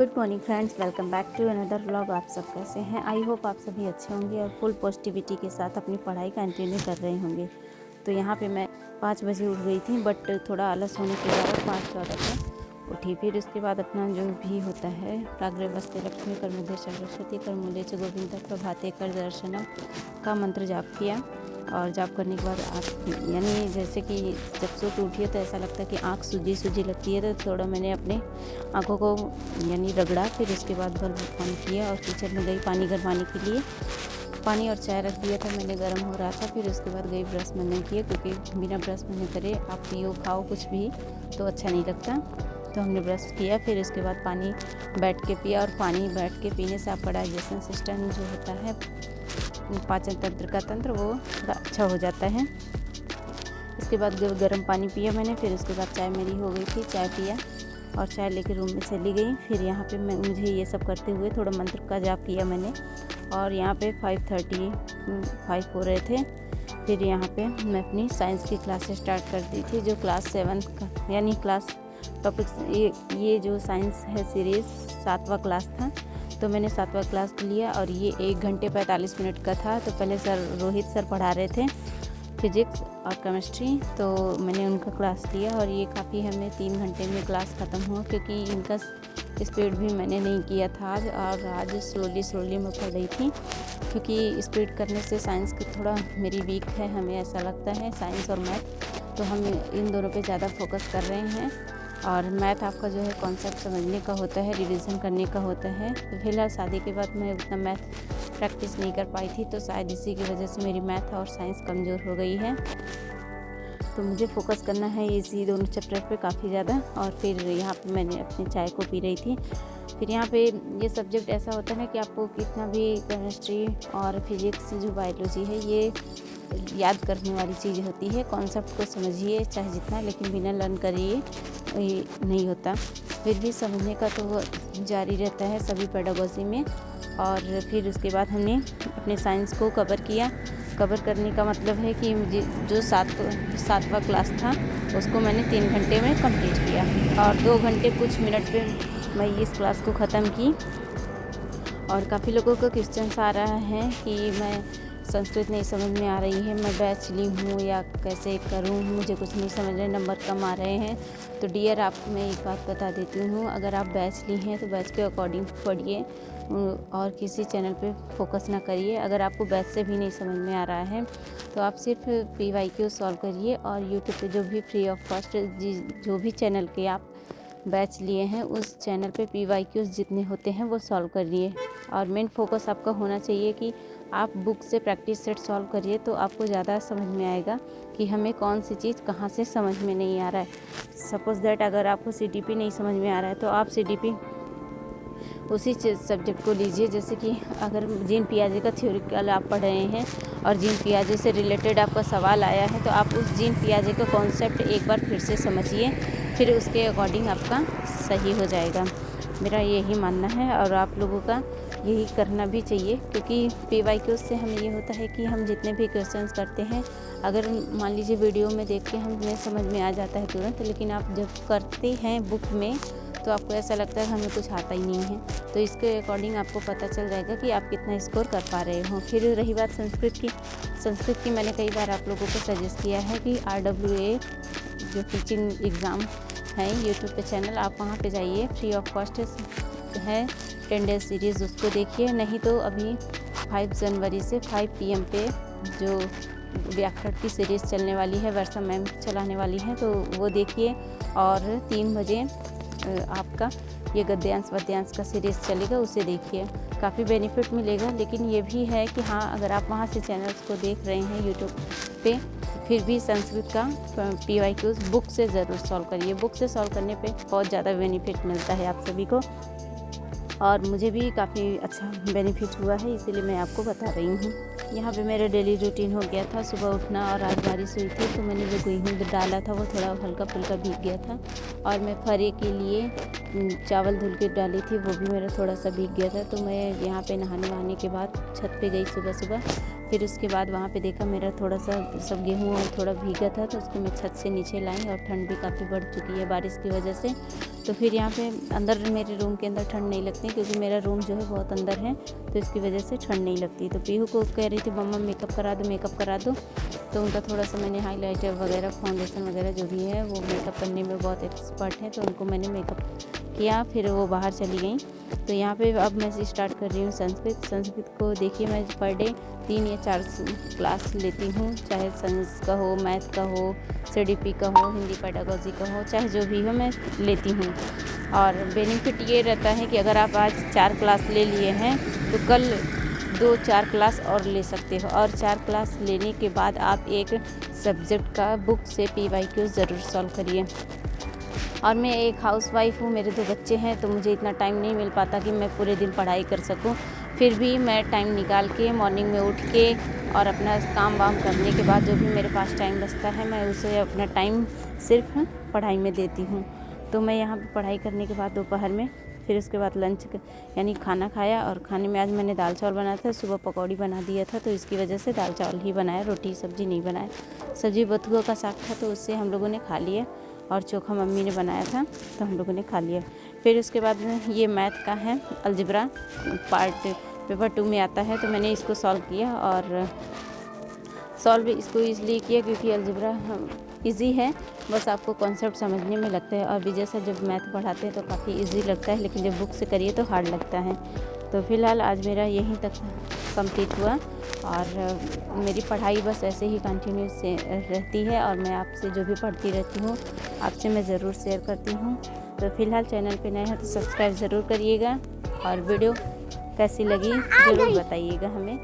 Good morning friends, welcome back to another vlog. आप सब कैसे हैं? आई होप आप सभी अच्छे होंगे और फुल पॉजिटिविटी के साथ अपनी पढ़ाई कंटिन्यू कर रहे होंगे। तो यहाँ पे मैं 5 बजे उठ गई थी, बट थोड़ा आलस होने के कारण 5:14 पर उठी। फिर उसके बाद अपना जो भी होता है प्राग्रे वस्ते लक्ष्मी कर मुझे सरस्वती कर मुझे च गोविंद प्रभाते कर दर्शनम का मंत्र जाप किया। और जाप करने के बाद आप यानी जैसे कि जब सो के उठी है तो ऐसा लगता है कि आँख सूजी सूजी लगती है, तो थोड़ा मैंने अपने आँखों को यानी रगड़ा। फिर उसके बाद बल्ब ऑन किया और किचन में गई पानी गरमाने के लिए। पानी और चाय रख दिया था मैंने, गर्म हो रहा था। फिर उसके बाद गई ब्रश बनने किए, क्योंकि बिना ब्रश बने करे आप पियो खाओ कुछ भी तो अच्छा नहीं लगता। तो हमने ब्रश किया, फिर उसके बाद पानी बैठ के पिया। और पानी बैठ के पीने से आपका डाइजेशन सिस्टम जो होता है, पाचन तंत्र का तंत्र, वो थोड़ा अच्छा हो जाता है। उसके बाद गर्म पानी पिया मैंने। फिर उसके बाद चाय मेरी हो गई थी, चाय पिया और चाय लेके रूम में चली गई। फिर यहाँ पे मुझे ये सब करते हुए थोड़ा मंत्र का जाप किया मैंने। और यहाँ पे 5:35 हो रहे थे। फिर यहाँ पे मैं अपनी साइंस की क्लासेस स्टार्ट कर दी थी, जो क्लास 7 का यानी क्लास टॉपिक्स, ये जो साइंस है सीरीज़ 7वां क्लास था। तो मैंने 7वां क्लास लिया और ये 1 घंटे 45 मिनट का था। तो पहले सर रोहित सर पढ़ा रहे थे फिजिक्स और केमिस्ट्री, तो मैंने उनका क्लास लिया। और ये काफ़ी हमें 3 घंटे में क्लास ख़त्म हुआ, क्योंकि इनका स्पीड भी मैंने नहीं किया था आज। और आज स्लोली मैं पढ़ रही थी, क्योंकि स्पीड करने से साइंस की थोड़ा मेरी वीक है, हमें ऐसा लगता है, साइंस और मैथ। तो हम इन दोनों पे ज़्यादा फोकस कर रहे हैं। और मैथ आपका जो है कॉन्सेप्ट समझने का होता है, रिवीजन करने का होता है। तो फिलहाल शादी के बाद मैं उतना मैथ प्रैक्टिस नहीं कर पाई थी, तो शायद इसी की वजह से मेरी मैथ और साइंस कमज़ोर हो गई है। तो मुझे फोकस करना है इसी दोनों चैप्टर पे काफ़ी ज़्यादा। और फिर यहाँ पे मैंने अपनी चाय को पी रही थी। फिर यहाँ पे ये सब्जेक्ट ऐसा होता है कि आपको कितना भी केमिस्ट्री और फिजिक्स जो बायोलॉजी है, ये याद करने वाली चीज़ होती है। कॉन्सेप्ट को समझिए चाहे जितना, लेकिन बिना लर्न करिए नहीं होता। फिर भी समझने का तो वो जारी रहता है सभी पेडागोजी में। और फिर उसके बाद हमने अपने साइंस को कवर किया। कवर करने का मतलब है कि मुझे जो 7वां क्लास था उसको मैंने 3 घंटे में कंप्लीट किया। और 2 घंटे कुछ मिनट पे मैं इस क्लास को ख़त्म की। और काफ़ी लोगों को क्वेश्चंस आ रहा है कि मैं संस्कृत नहीं समझ में आ रही है, मैं बैच ली हूँ या कैसे करूँ, मुझे कुछ नहीं समझ रहे, नंबर कम आ रहे हैं। तो डियर, आपको मैं एक बात बता देती हूँ, अगर आप बैच ली हैं तो बैच के अकॉर्डिंग पढ़िए और किसी चैनल पे फोकस ना करिए। अगर आपको बैच से भी नहीं समझ में आ रहा है तो आप सिर्फ PYQ सॉल्व करिए। और यूट्यूब पे जो भी फ्री ऑफ कॉस्ट जो भी चैनल के आप बैच लिए हैं, उस चैनल पे PYQs जितने होते हैं वो सॉल्व करिए। और मेन फोकस आपका होना चाहिए कि आप बुक से प्रैक्टिस सेट सॉल्व करिए, तो आपको ज़्यादा समझ में आएगा कि हमें कौन सी चीज़ कहाँ से समझ में नहीं आ रहा है। सपोज़ दैट अगर आपको CDP नहीं समझ में आ रहा है तो आप CDP उसी सब्जेक्ट को लीजिए। जैसे कि अगर जीन पियाजे का थ्योरिकल आप पढ़ रहे हैं और जीन पियाजे से रिलेटेड आपका सवाल आया है, तो आप उस जीन पियाजे का कॉन्सेप्ट एक बार फिर से समझिए, फिर उसके अकॉर्डिंग आपका सही हो जाएगा। मेरा यही मानना है और आप लोगों का यही करना भी चाहिए, क्योंकि PYQ से हमें ये होता है कि हम जितने भी क्वेश्चंस करते हैं, अगर मान लीजिए वीडियो में देख के हमें समझ में आ जाता है तुरंत, लेकिन आप जब करते हैं बुक में तो आपको ऐसा लगता है कि हमें कुछ आता ही नहीं है। तो इसके अकॉर्डिंग आपको पता चल जाएगा कि आप कितना स्कोर कर पा रहे हो। फिर रही बात संस्कृत की मैंने कई बार आप लोगों को सजेस्ट किया है कि RWA जो टीचिंग एग्ज़ाम है यूट्यूब पे चैनल, आप वहाँ पे जाइए, फ्री ऑफ कॉस्ट है 10 डेज सीरीज़, उसको देखिए। नहीं तो अभी 5 जनवरी से 5 PM पे जो व्याकरण की सीरीज़ चलने वाली है, वर्षा मैम चलाने वाली हैं, तो वो देखिए। और 3 बजे आपका ये गद्यांश पद्यांश का सीरीज़ चलेगा, उसे देखिए, काफ़ी बेनिफिट मिलेगा। लेकिन ये भी है कि हाँ, अगर आप वहाँ से चैनल्स को देख रहे हैं यूट्यूब पे, फिर भी संस्कृत का PYQs बुक से ज़रूर सॉल्व करिए। बुक से सॉल्व करने पे बहुत ज़्यादा बेनिफिट मिलता है आप सभी को, और मुझे भी काफ़ी अच्छा बेनिफिट हुआ है, इसीलिए मैं आपको बता रही हूँ। यहाँ पे मेरा डेली रूटीन हो गया था, सुबह उठना, और आज बारिश हुई थी तो मैंने जो गेहूँ डाला था वो थोड़ा हल्का फुल्का भीग गया था। और मैं फरे के लिए चावल धुल के डाली थी, वो भी मेरा थोड़ा सा भीग गया था। तो मैं यहाँ पे नहाने वहाने के बाद छत पे गई सुबह। फिर उसके बाद वहाँ पे देखा मेरा थोड़ा सा सब गेहूँ थोड़ा भीगा था, तो उसको मैं छत से नीचे लाई। और ठंड भी काफ़ी बढ़ चुकी है बारिश की वजह से, तो फिर यहाँ पे अंदर मेरे रूम के अंदर ठंड नहीं लगती क्योंकि मेरा रूम जो है बहुत अंदर है, तो इसकी वजह से ठंड नहीं लगती। तो पीहू को कह रही थी मम्मा मेकअप करा दो, तो उनका थोड़ा सा मैंने हाइलाइटर वगैरह, फाउंडेशन वगैरह जो भी है, वो मेकअप करने में बहुत एक्सपर्ट है, तो उनको मैंने मेकअप किया, फिर वो बाहर चली गई। तो यहाँ पे अब मैं स्टार्ट कर रही हूँ संस्कृत को। देखिए मैं पर डे 3 या 4 क्लास लेती हूँ, चाहे साइंस का हो, मैथ का हो, CDP का हो, हिंदी पेडागोजी का हो, चाहे जो भी हो मैं लेती हूँ। और बेनिफिट ये रहता है कि अगर आप आज 4 क्लास ले लिए हैं तो कल 2-4 क्लास और ले सकते हो, और 4 क्लास लेने के बाद आप एक सब्जेक्ट का बुक से PYQ ज़रूर सॉल्व करिए। और मैं एक हाउसवाइफ हूँ, मेरे 2 बच्चे हैं, तो मुझे इतना टाइम नहीं मिल पाता कि मैं पूरे दिन पढ़ाई कर सकूँ। फिर भी मैं टाइम निकाल के मॉर्निंग में उठ के और अपना काम वाम करने के बाद जो भी मेरे पास टाइम बचता है, मैं उसे अपना टाइम सिर्फ पढ़ाई में देती हूँ। तो मैं यहाँ पर पढ़ाई करने के बाद दोपहर में फिर उसके बाद लंच यानी खाना खाया, और खाने में आज मैंने दाल चावल बनाया था। सुबह पकौड़ी बना दिया था, तो इसकी वजह से दाल चावल ही बनाया, रोटी सब्ज़ी नहीं बनाया। सब्ज़ी बथुआ का साग था, तो उससे हम लोगों ने खा लिया, और चोखा मम्मी ने बनाया था, तो हम लोगों ने खा लिया। फिर उसके बाद ये मैथ का है, अलजेब्रा पार्ट पेपर 2 में आता है, तो मैंने इसको सॉल्व किया। और सॉल्व इसको इसलिए किया क्योंकि अलजेब्रा इजी है, बस आपको कॉन्सेप्ट समझने में लगता है। और विजय सर जब मैथ पढ़ाते हैं तो काफ़ी इजी लगता है, लेकिन जब बुक से करिए तो हार्ड लगता है। तो फ़िलहाल आज मेरा यहीं तक कंप्लीट हुआ, और मेरी पढ़ाई बस ऐसे ही कंटिन्यूस से रहती है, और मैं आपसे जो भी पढ़ती रहती हूँ आपसे मैं ज़रूर शेयर करती हूँ। तो फ़िलहाल चैनल पे नए हैं तो सब्सक्राइब ज़रूर करिएगा, और वीडियो कैसी लगी ज़रूर बताइएगा हमें,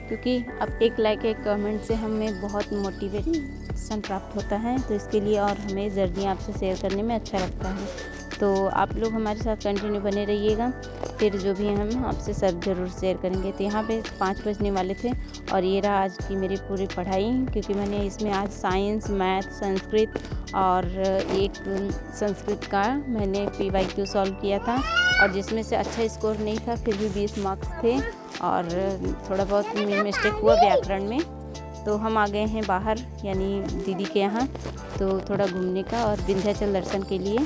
क्योंकि अब एक लाइक एक कमेंट से हमें बहुत मोटिवेशन प्राप्त होता है। तो इसके लिए और हमें जर्नी आपसे शेयर करने में अच्छा लगता है। तो आप लोग हमारे साथ कंटिन्यू बने रहिएगा, फिर जो भी हम आपसे सब ज़रूर शेयर करेंगे। तो यहाँ पे 5 बजने वाले थे, और ये रहा आज की मेरी पूरी पढ़ाई, क्योंकि मैंने इसमें आज साइंस, मैथ, संस्कृत और एक संस्कृत का मैंने PYQ सॉल्व किया था, और जिसमें से अच्छा स्कोर नहीं था, फिर भी 20 मार्क्स थे, और थोड़ा बहुत मिस्टेक हुआ व्याकरण में। तो हम आ गए हैं बाहर, यानी दीदी के यहाँ, तो थोड़ा घूमने का और विंध्याचल दर्शन के लिए।